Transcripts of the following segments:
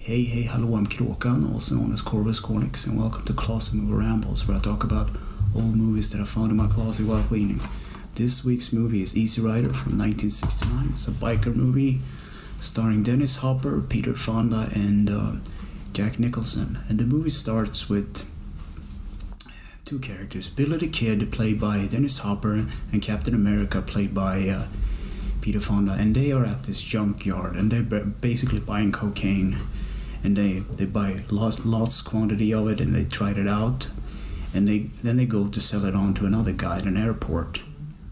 Hey, hello, I'm Kråkan, also known as Corvus Cornix, and welcome to Closet Movie Rambles, where I talk about old movies that I found in my closet while cleaning. This week's movie is Easy Rider from 1969. It's a biker movie starring Dennis Hopper, Peter Fonda, and Jack Nicholson. And the movie starts with two characters, Billy the Kid, played by Dennis Hopper, and Captain America, played by Peter Fonda. And they are at this junkyard, and they're basically buying cocaine. And they buy lots quantity of it, and they tried it out, and then they go to sell it on to another guy at an airport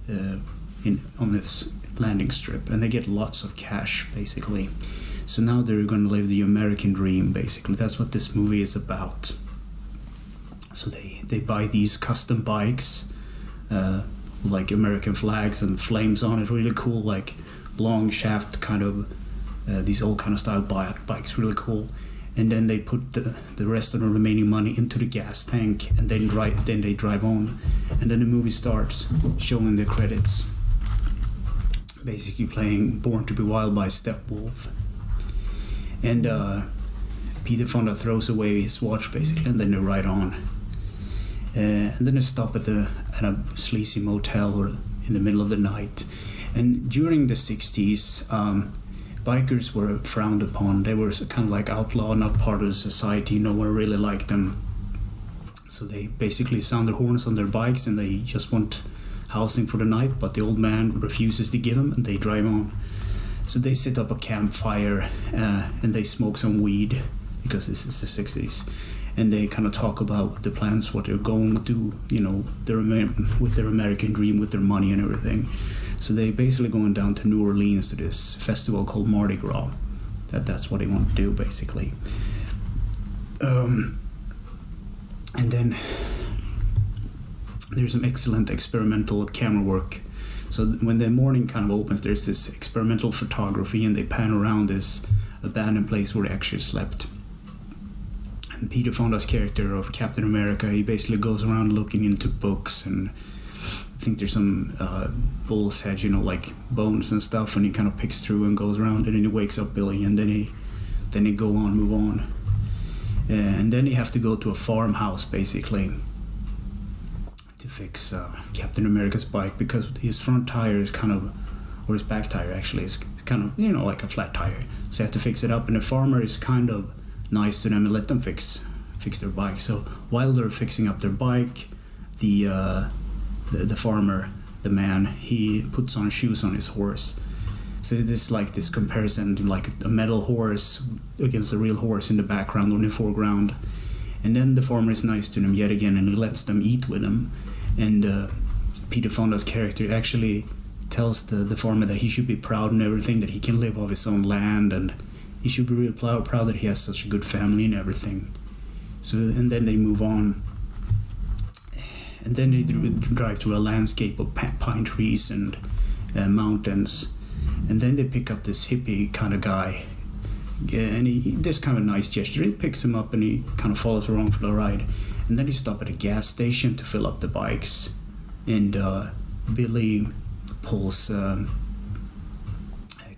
on this landing strip, and they get lots of cash basically. So now they're going to live the American dream basically. That's what this movie is about. So they buy these custom bikes, like American flags and flames on it, really cool, like long shaft kind of. These old kind of style bikes, really cool. And then they put the rest of the remaining money into the gas tank, and then they drive on. And then the movie starts showing the credits, basically playing Born to be Wild by Steppenwolf. And Peter Fonda throws away his watch basically, and then they ride on. And then they stop at a sleazy motel or in the middle of the night. And during the 60s, bikers were frowned upon. They were kind of like outlaw, not part of the society. No one really liked them. So they basically sound their horns on their bikes, and they just want housing for the night, but the old man refuses to give them, and they drive on. So they set up a campfire, and they smoke some weed, because this is the 60s. And they kind of talk about the plans, what they're going to do, with their American dream, with their money and everything. So they basically going down to New Orleans to this festival called Mardi Gras. That's what they want to do basically. And then there's some excellent experimental camera work. So when the morning kind of opens, there's this experimental photography, and they pan around this abandoned place where they actually slept. And Peter Fonda's character of Captain America, he basically goes around looking into books, and I think there's some bull's head, like bones and stuff, and he kind of picks through and goes around, and then he wakes up Billy, and then he move on. And then he have to go to a farmhouse basically to fix Captain America's bike, because his front tire is kind of, or his back tire actually, is kind of, like a flat tire. So you have to fix it up, and the farmer is kind of nice to them and let them fix their bike. So while they're fixing up their bike, the farmer, the man, he puts on shoes on his horse. So it's like this comparison, like a metal horse against a real horse in the background or in the foreground. And then the farmer is nice to them yet again, and he lets them eat with him. And Peter Fonda's character actually tells the farmer that he should be proud and everything, that he can live off his own land, and he should be really proud that he has such a good family and everything. So, and then they move on. And then they drive through a landscape of pine trees and mountains. And then they pick up this hippie kind of guy. And this kind of nice gesture. He picks him up, and he kind of follows along for the ride. And then they stop at a gas station to fill up the bikes. And Billy pulls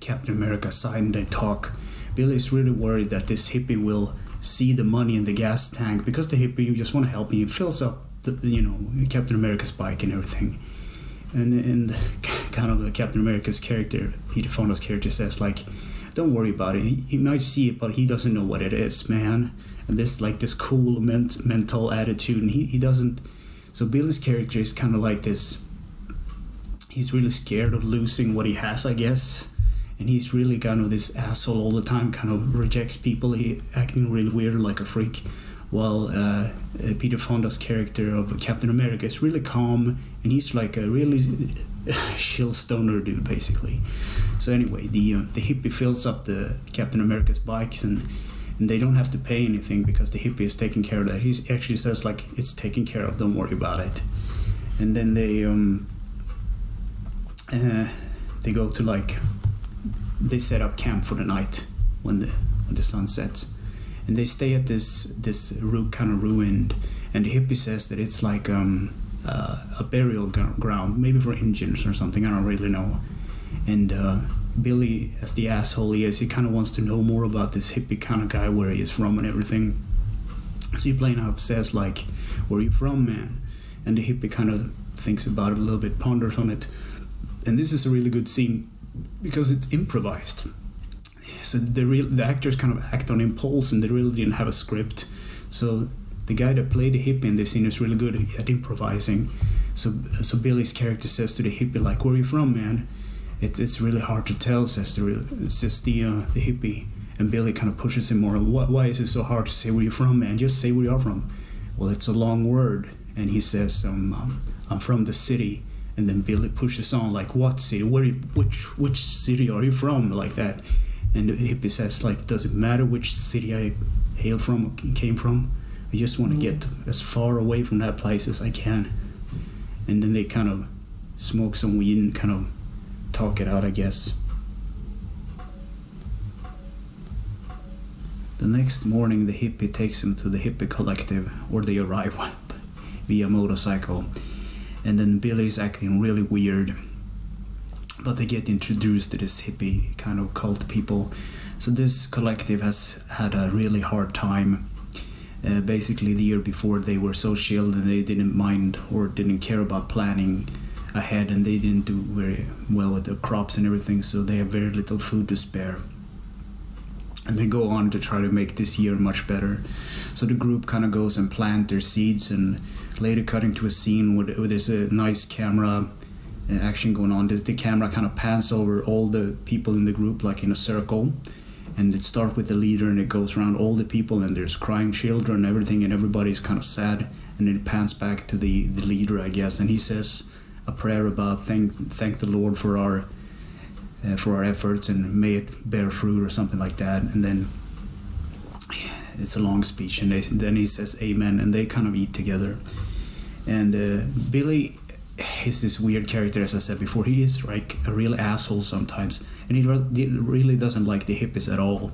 Captain America aside, and they talk. Billy's really worried that this hippie will see the money in the gas tank, because the hippie just want to help him. He fills up Captain America's bike and everything, and kind of Captain America's character, Peter Fonda's character, says like, don't worry about it, he might see it, but he doesn't know what it is, man. And this cool mental attitude, and he doesn't. So Billy's character is kind of like this, he's really scared of losing what he has, I guess, and he's really kind of this asshole all the time, kind of rejects people, he acting really weird like a freak. While Peter Fonda's character of Captain America is really calm, and he's like a really chill stoner dude basically. So anyway, the hippie fills up the Captain America's bikes, and they don't have to pay anything because the hippie is taking care of that. He actually says like, it's taken care of, don't worry about it. And then they go to they set up camp for the night when the sun sets. And they stay at this kind of ruined, and the hippie says that it's like a burial ground, maybe for Indians or something, I don't really know. And Billy, as the asshole he is, he kind of wants to know more about this hippie kind of guy, where he is from and everything. So he plain out says like, "Where are you from, man?" And the hippie kind of thinks about it a little bit, ponders on it. And this is a really good scene because it's improvised. So the actors kind of act on impulse, and they really didn't have a script. So the guy that played the hippie in this scene is really good at improvising. So Billy's character says to the hippie like, "Where are you from, man?" It's really hard to tell, says the hippie. And Billy kind of pushes him more. Why is it so hard to say where you're from, man? Just say where you are from. Well, it's a long word. And he says, I'm from the city. And then Billy pushes on, like, what city? Which city are you from? Like that. And the hippie says, like, does it matter which city I hail from or came from? I just want to get as far away from that place as I can. And then they kind of smoke some weed and kind of talk it out, I guess. The next morning, the hippie takes him to the hippie collective, where they arrive via motorcycle. And then Billy's acting really weird, but they get introduced to this hippie kind of cult people. So this collective has had a really hard time. Basically, the year before, they were so chilled and they didn't mind or didn't care about planning ahead, and they didn't do very well with their crops and everything, so they have very little food to spare. And they go on to try to make this year much better. So the group kind of goes and plant their seeds, and later cutting to a scene where there's a nice camera action going on. The camera kind of pans over all the people in the group like in a circle. And it starts with the leader, and it goes around all the people, and there's crying children and everything, and everybody's kind of sad. And it pans back to the leader, I guess, and he says a prayer about thank the Lord for our efforts, and may it bear fruit or something like that. And then it's a long speech, and then he says amen, and they kind of eat together. And Billy is this weird character, as I said before. He is like a real asshole sometimes, and he really doesn't like the hippies at all,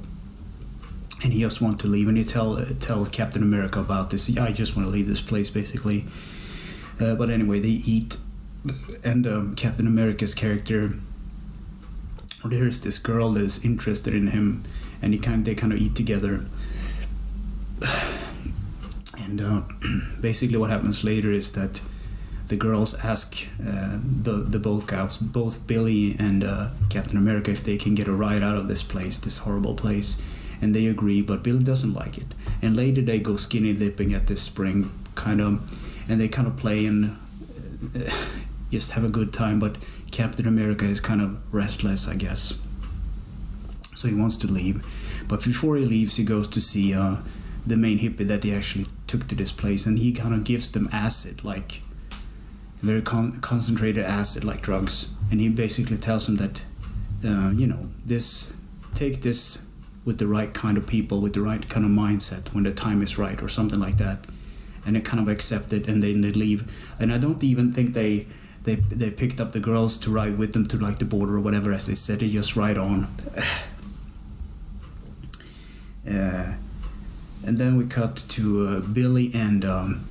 and he just wants to leave. And he tell Captain America about this. "Yeah, I just want to leave this place," basically. But anyway, they eat, and Captain America's character, there's this girl that is interested in him, and they kind of eat together. And basically what happens later is that the girls ask the both guys, both Billy and Captain America, if they can get a ride out of this place, this horrible place, and they agree, but Billy doesn't like it. And later they go skinny dipping at this spring, and they kind of play and just have a good time, but Captain America is kind of restless, I guess. So he wants to leave. But before he leaves, he goes to see the main hippie that he actually took to this place, and he kind of gives them acid, like very concentrated acid, like drugs. And he basically tells them that, take this with the right kind of people, with the right kind of mindset when the time is right, or something like that. And they kind of accept it, and then they leave. And I don't even think they picked up the girls to ride with them to like the border or whatever, as they said. They just ride on. And then we cut to Billy and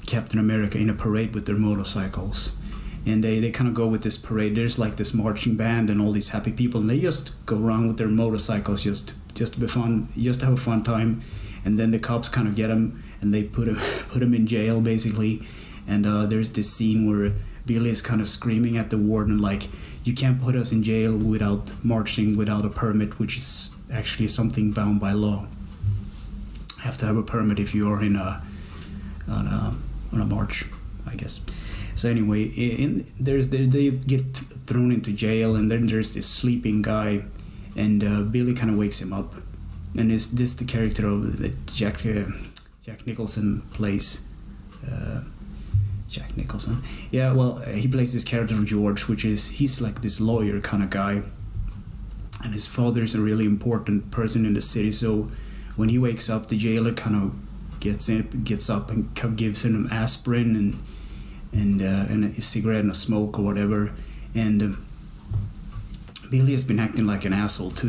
Captain America in a parade with their motorcycles. And they kind of go with this parade. There's like this marching band and all these happy people, and they just go around with their motorcycles just to be fun, just to have a fun time. And then the cops kind of get them, and they put him in jail, basically. And there's this scene where Billy is kind of screaming at the warden, like, "You can't put us in jail without marching without a permit," which is actually something bound by law. You have to have a permit if you are on a march, I guess. So anyway, they get thrown into jail, and then there's this sleeping guy, and Billy kind of wakes him up. And is this the character of the Jack Nicholson plays? Jack Nicholson. Yeah, well, he plays this character of George, he's like this lawyer kind of guy, and his father is a really important person in the city. So when he wakes up, the jailer kind of gets up and gives him aspirin and a cigarette and a smoke or whatever. And Billy has been acting like an asshole to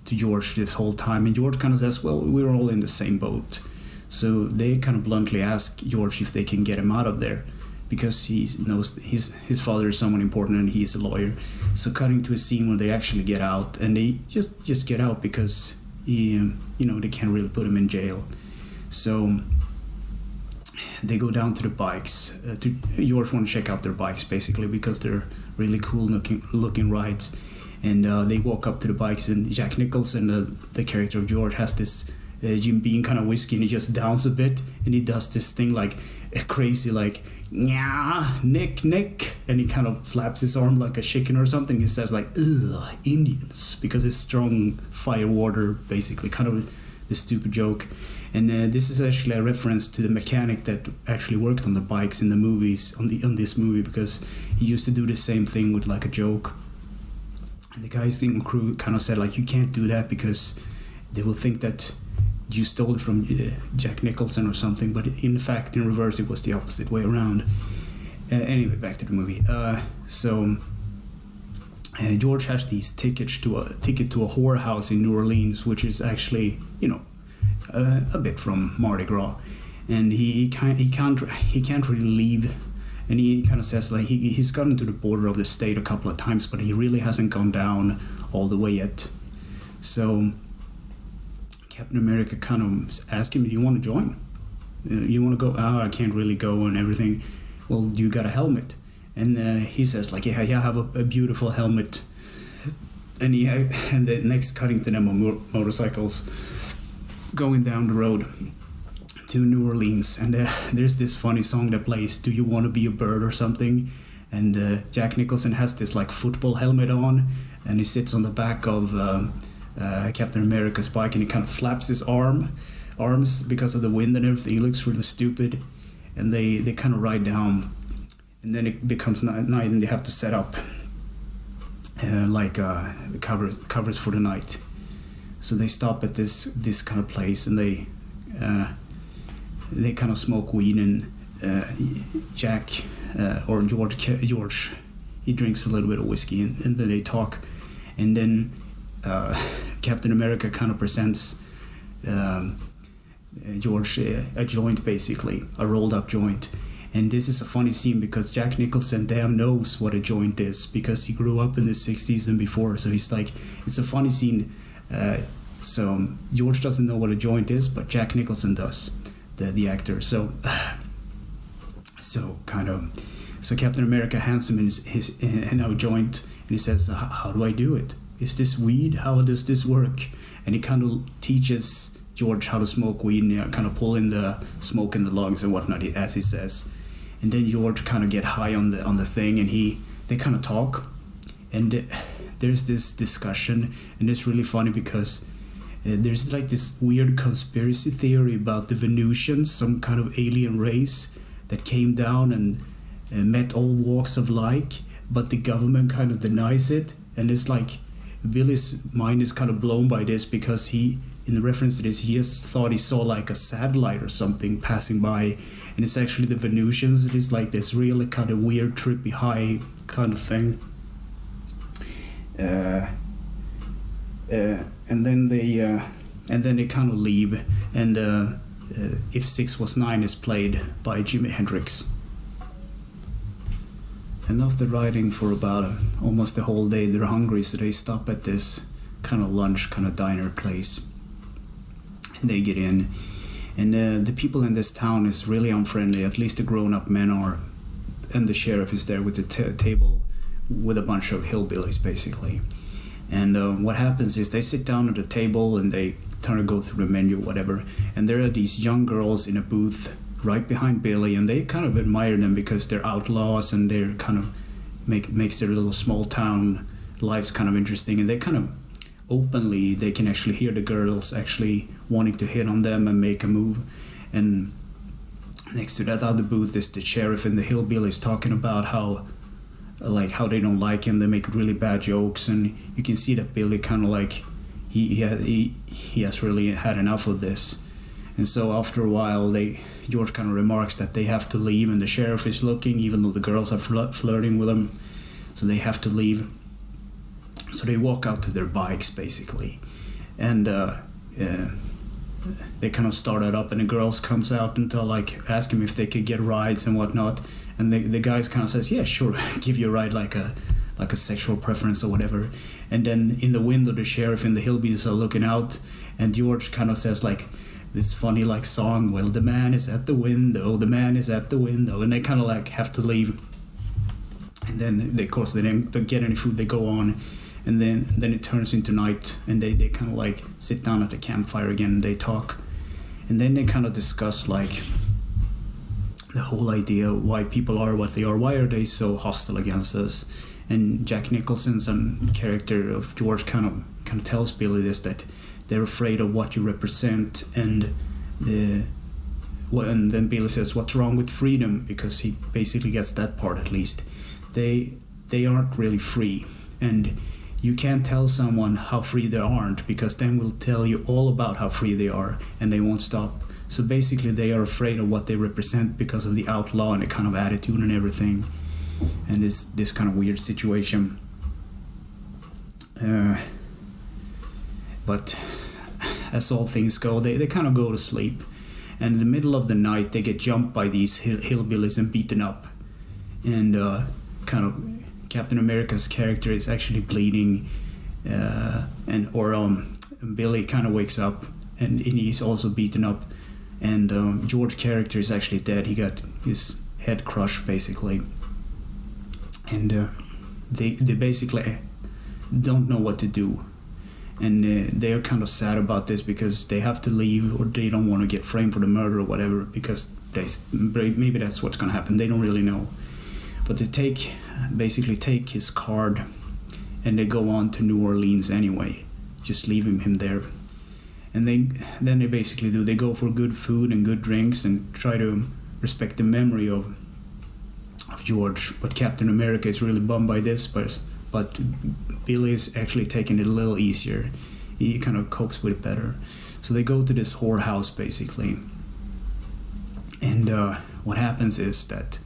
George this whole time, and George kind of says, "Well, we're all in the same boat." So they kind of bluntly ask George if they can get him out of there, because he knows his father is someone important and he's a lawyer. So cutting to a scene where they actually get out, and they just get out because they can't really put him in jail. So they go down to the bikes. George want to check out their bikes basically because they're really cool looking rides. And they walk up to the bikes, and Jack Nicholson, the character of George, has this Jim Beam kind of whiskey, and he just downs a bit, and he does this thing like crazy, like "Nyah, Nick," and he kind of flaps his arm like a chicken or something. He says like "Ugh, Indians," because it's strong fire water, basically, kind of the stupid joke. And this is actually a reference to the mechanic that actually worked on the bikes in the movies, on this movie, because he used to do the same thing with like a joke. And the guys in the crew kind of said like, you can't do that because they will think that you stole it from Jack Nicholson or something. But in fact, in reverse, it was the opposite way around. Anyway, back to the movie. So George has these ticket to a whorehouse in New Orleans, which is actually, a bit from Mardi Gras, and he can't really leave, and he kind of says like he's gotten to the border of the state a couple of times, but he really hasn't gone down all the way yet. So Captain America kind of asks him, "Do you want to join? You want to go?" "Oh, I can't really go," and everything. "Well, do you got a helmet?" And he says like, "Yeah, I have a beautiful helmet." And the next cutting to them on motorcycles, going down the road to New Orleans, and there's this funny song that plays, "Do you want to be a bird" or something, and Jack Nicholson has this like football helmet on, and he sits on the back of Captain America's bike, and he kind of flaps his arms because of the wind and everything. He looks really stupid, and they kind of ride down, and then it becomes night, and they have to set up covers for the night. So they stop at this kind of place, and they kind of smoke weed, and Jack or George, he drinks a little bit of whiskey, and then they talk, and then Captain America kind of presents George a joint, basically a rolled up joint. And this is a funny scene because Jack Nicholson damn knows what a joint is because he grew up in the 60s and before, so he's like, it's a funny scene. So George doesn't know what a joint is, but Jack Nicholson does, the actor. So Captain America hands him his joint, and he says, "How do I do it? Is this weed? How does this work?" And he kind of teaches George how to smoke weed, and kind of pull in the smoke in the lungs and whatnot, as he says. And then George kind of get high on the thing, and they kind of talk, and there's this discussion, and it's really funny because there's like this weird conspiracy theory about the Venusians, some kind of alien race that came down and met all walks of life, but the government kind of denies it. And it's like Billy's mind is kind of blown by this because he, in the reference to this, he just thought he saw like a satellite or something passing by, and it's actually the Venusians. It is like this really kind of weird, trippy, high kind of thing. And then they kind of leave, and If 6 Was 9 is played by Jimi Hendrix. And after riding for about almost the whole day, they're hungry, so they stop at this kind of lunch, kind of diner place. And they get in, and the people in this town is really unfriendly, at least the grown-up men are, and the sheriff is there with the table with a bunch of hillbillies, basically. And what happens is they sit down at the table and they try to go through the menu, whatever, and there are these young girls in a booth right behind Billy, and they kind of admire them because they're outlaws, and they're kind of makes their little small town lives kind of interesting, and they kind of openly, they can actually hear the girls actually wanting to hit on them and make a move. And next to that other booth is the sheriff and the hillbillies talking about how they don't like him, they make really bad jokes, and you can see that Billy kind of like he has really had enough of this. And so after a while, George kind of remarks that they have to leave, and the sheriff is looking, even though the girls are flirting with him, so they have to leave. So they walk out to their bikes, basically, and they kind of started up, and the girls comes out and tell, like, ask him if they could get rides and whatnot, and the guys kind of says, yeah, sure, give you a ride, like a sexual preference or whatever. And then in the window, the sheriff and the hillbillies are looking out, and George kind of says, like, this funny, like, song, well, the man is at the window, the man is at the window, and they kind of, like, have to leave. And then they, of course, they don't get any food, they go on, and then it turns into night, and they kind of, like, sit down at the campfire again, and they talk, and then they kind of discuss, like, the whole idea why people are what they are, why are they so hostile against us. And Jack Nicholson's character of George kind of tells Billy this, that they're afraid of what you represent, and then Billy says, what's wrong with freedom, because he basically gets that part at least. They aren't really free, and you can't tell someone how free they aren't, because then we'll tell you all about how free they are, and they won't stop. So basically they are afraid of what they represent because of the outlaw and the kind of attitude and everything, and this kind of weird situation. But as all things go, they kind of go to sleep, and in the middle of the night they get jumped by these hillbillies and beaten up, and kind of Captain America's character is actually bleeding, and Billy kind of wakes up, and he's also beaten up, and George's character is actually dead. He got his head crushed basically, and they basically don't know what to do, and they're kind of sad about this because they have to leave, or they don't want to get framed for the murder or whatever, because maybe that's what's going to happen. They don't really know, but they basically take his card, and they go on to New Orleans anyway, just leaving him there. And then they basically they go for good food and good drinks and try to respect the memory of George. But Captain America is really bummed by this, but Billy is actually taking it a little easier. He kind of copes with it better. So they go to this whorehouse basically, and what happens is that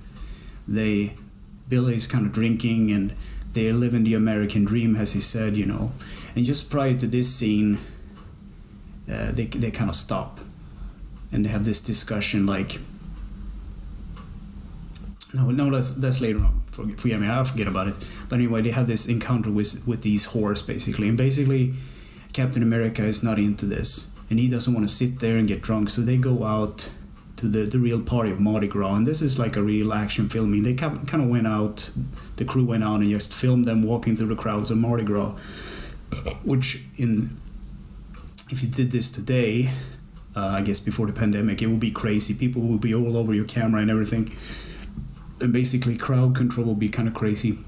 Billy is kind of drinking, and they're living the American dream, as he said, you know. And just prior to this scene, they kind of stop, and they have this discussion, like, no, that's later on. Forget me, I'll forget about it. But anyway, they have this encounter with these whores basically, and basically Captain America is not into this, and he doesn't want to sit there and get drunk, so they go out to the real party of Mardi Gras, and this is like a real action filming. They kind of went out, the crew went out and just filmed them walking through the crowds of Mardi Gras, which if you did this today, I guess before the pandemic, it would be crazy. People would be all over your camera and everything, and basically crowd control will be kind of crazy.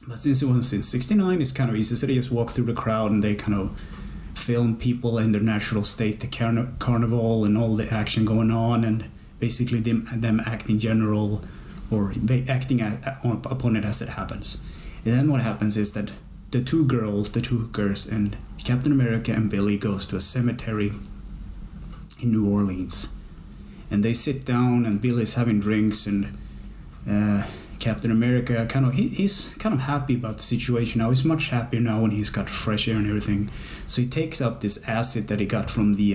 But since it was in '69, it's kind of easy, so they just walk through the crowd and they kind of film people in their natural state, the Carnival and all the action going on, and basically them acting general, or acting upon it as it happens. And then what happens is that the two hookers, and Captain America and Billy goes to a cemetery in New Orleans, and they sit down, and Billy's having drinks, and Captain America he's kind of happy about the situation now. He's much happier now when he's got fresh air and everything. So he takes up this acid that he got from the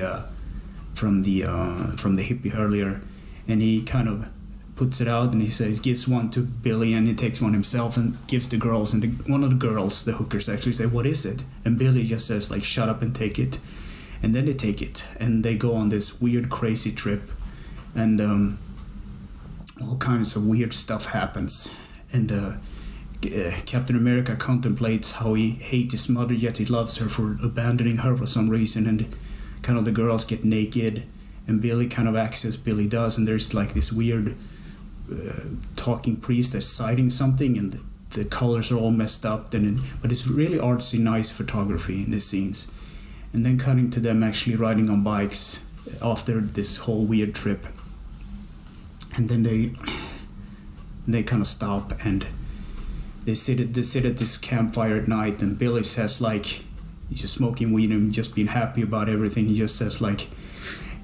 hippie earlier, and he kind of puts it out, and he gives one to Billy, and he takes one himself and gives the girls, and one of the girls, the hookers, actually say, what is it? And Billy just says, like, shut up and take it. And then they take it, and they go on this weird crazy trip, and all kinds of weird stuff happens, and Captain America contemplates how he hates his mother, yet he loves her for abandoning her for some reason, and kind of the girls get naked, and Billy kind of acts as Billy does, and there's like this weird talking priest that's citing something, and the colors are all messed up, but it's really artsy, nice photography in the scenes. And then cutting to them actually riding on bikes after this whole weird trip. And then they kind of stop, and they sit at this campfire at night, and Billy says, like, he's just smoking weed and just being happy about everything. He just says, like,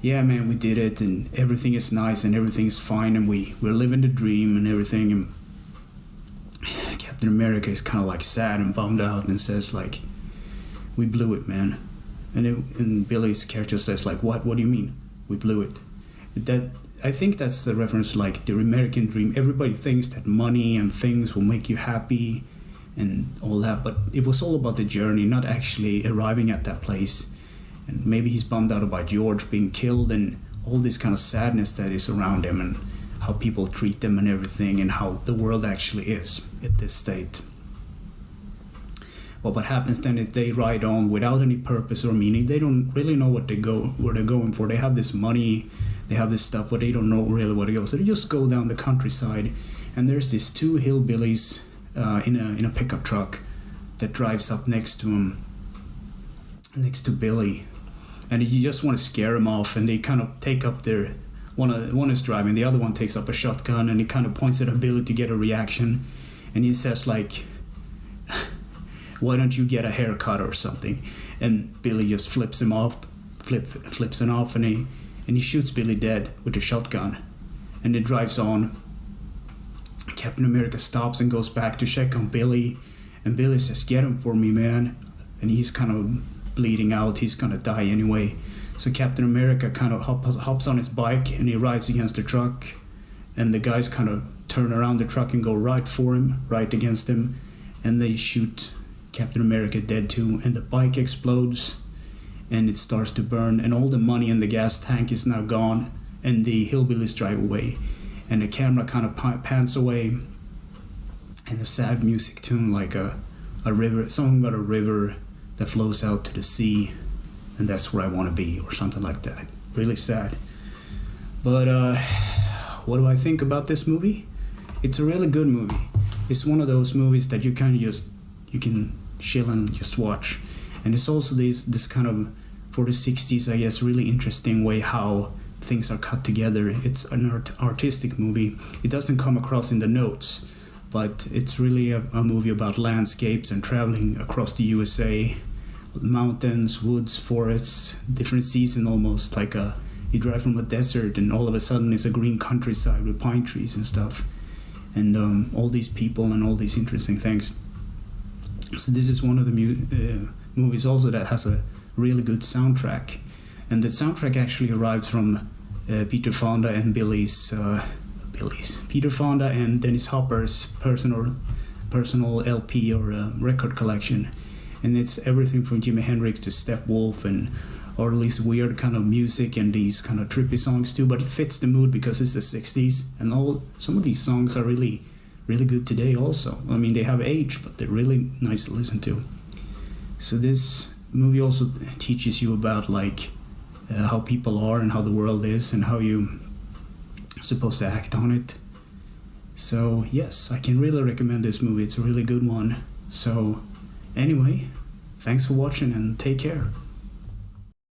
yeah, man, we did it, and everything is nice, and everything is fine, and we're living the dream and everything. And Captain America is kind of like sad and bummed out and says, like, we blew it, man. and Billy's character says like, what do you mean we blew it? That, I think that's the reference to like the American dream. Everybody thinks that money and things will make you happy and all that, but it was all about the journey, not actually arriving at that place. And maybe he's bummed out about George being killed and all this kind of sadness that is around him, and how people treat them and everything, and how the world actually is at this state. Well, what happens then is they ride on without any purpose or meaning. They don't really know where they're going for. They have this money, they have this stuff, but they don't know really where to go. So they just go down the countryside, and there's these two hillbillies in a pickup truck that drives up next to Billy, and you just want to scare him off. And they kind of take up their one is driving, the other one takes up a shotgun, and he kind of points at Billy to get a reaction, and he says like, why don't you get a haircut or something? And Billy just flips him off, and he shoots Billy dead with a shotgun. And it drives on. Captain America stops and goes back to check on Billy, and Billy says, get him for me, man. And he's kind of bleeding out, he's gonna die anyway. So Captain America kind of hops on his bike, and he rides against the truck, and the guys kind of turn around the truck and go right for him, right against him, and they shoot Captain America dead too, and the bike explodes, and it starts to burn, and all the money in the gas tank is now gone, and the hillbillies drive away, and the camera kind of pans away, and a sad music tune like a river, something about a river that flows out to the sea, and that's where I want to be, or something like that. Really sad. But what do I think about this movie? It's a really good movie. It's one of those movies that you can chill and just watch. And it's also this kind of, for the 60s, I guess, really interesting way how things are cut together. It's an artistic movie. It doesn't come across in the notes, but it's really a movie about landscapes and traveling across the USA, mountains, woods, forests, different season almost, like you drive from a desert and all of a sudden it's a green countryside with pine trees and stuff, and all these people and all these interesting things. So this is one of the movies also that has a really good soundtrack, and the soundtrack actually arrived from Peter Fonda and Peter Fonda and Dennis Hopper's personal LP or record collection, and it's everything from Jimi Hendrix to Steppenwolf and all these weird kind of music and these kind of trippy songs too, but it fits the mood because it's the 60s, and some of these songs are really good today also. I mean, they have aged, but they're really nice to listen to. So this movie also teaches you about like how people are and how the world is and how you're supposed to act on it. So yes, I can really recommend this movie. It's a really good one. So anyway, thanks for watching and take care.